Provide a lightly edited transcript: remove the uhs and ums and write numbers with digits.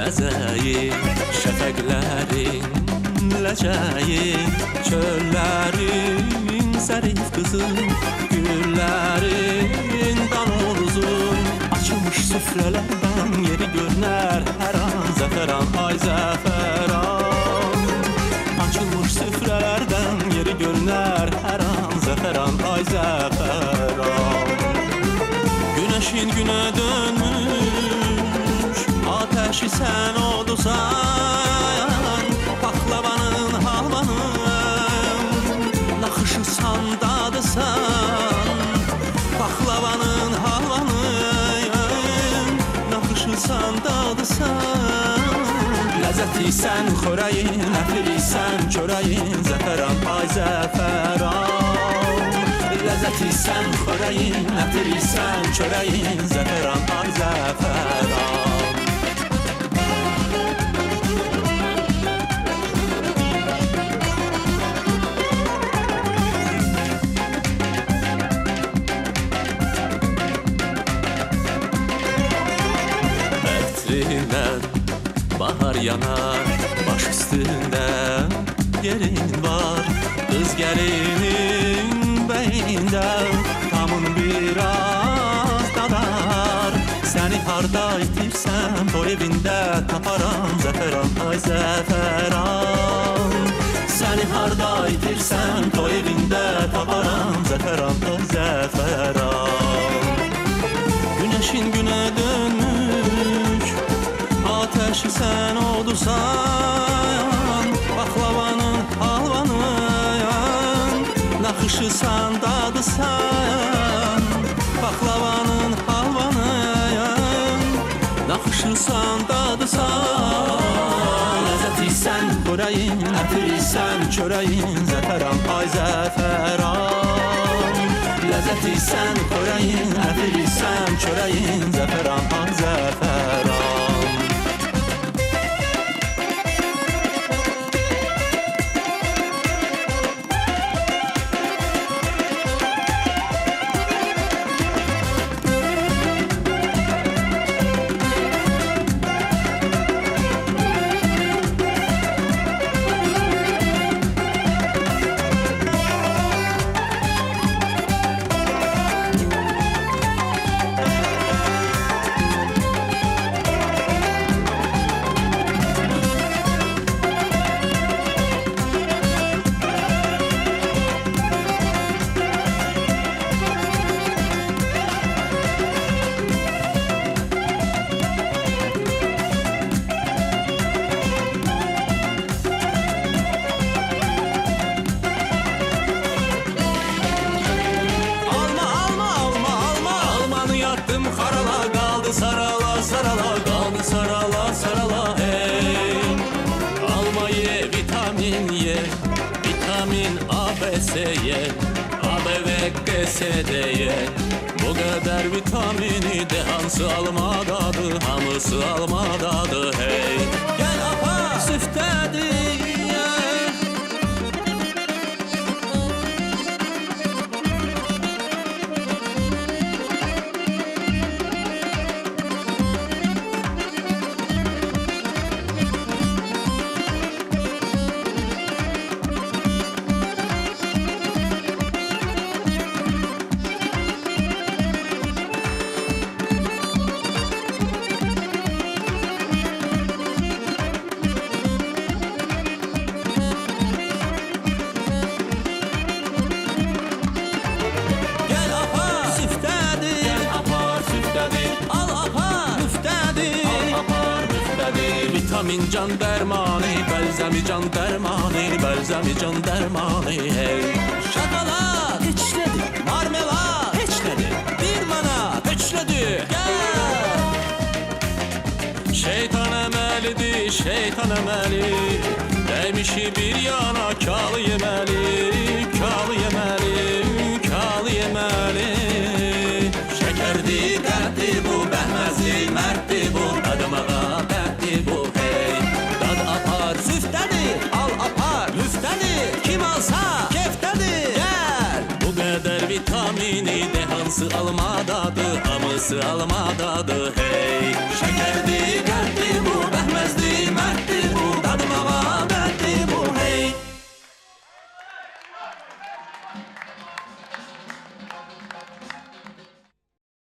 bəzəyi, şəfəqlərin ləcəyi, çöllərin zərif qızı, güllərin danozun, açılmış süfrələrdən yeri görünər hər an zəfəran, ay zəfəran. Açılmış süfrələrdən yeri görünər hər an zəfəran, ay zəfəran. Güneşin güne dönmüş, ateşi sen oldusan, baklavanın halvanın, nakışı sandadısan, baklavanın halvanın, nakışı sandadısan. Ləzzəti sən xörəyin, əfiri sən çörəyin, zəfəran, ay zəfəran. Ləzzəti sən xörəyin, əfiri sən çörəyin, zəfəran, ay zəfəran. Ətrindən bahar yanar, baş üstündə yerin var, qız gəlinin beyində tamın biraz dadar. Səni harda itirsən, o evində taparam, zəfəran, ay zəfəran. Səni harda itirsən, o evində taparam, zəfəran, ay zəfəran. Güneşin güne dönmüş, ateşi sen oldusan, baklavanın halvanın, nakışı sandadısan, baklavanın halvanın, nakışı sandadısan. Ləzzəti sən xörəyin, əfiri sən çörəyin, zəfəran, ay zəfəran. Ləzzəti sən xörəyin, əfiri sən çörəyin, zəfəran, ay zəfəran. Harala kaldı sarala sarala, kaldı sarala sarala hey. Alma ye, vitamin ye, vitamin A, B, C ye, A, B ve K, S, D ye. Bu kadar vitamini de hamısı almadadır, hamısı almadadır hey. Gel apa süftədir. Vitamin can dermanı, belzemi can dermanı, belzemi can dermanı hey. Şokolad içledi, marmelat içledi, bir manat içledi, gel. Şeytan emelidir, şeytan emeli, demişi bir yana kalı yemeli, kalı yemeli, kalı yemeli. Şekerdi, dertli bu, behmezli, mertli bu, adımağa dertli bu hey. Dad apar, süftedir, al apar, müftedir, kim alsa keftedir, gel. Bu kadar vitamini de hamısı almadadır, hamısı almadadır hey. Şekerdi,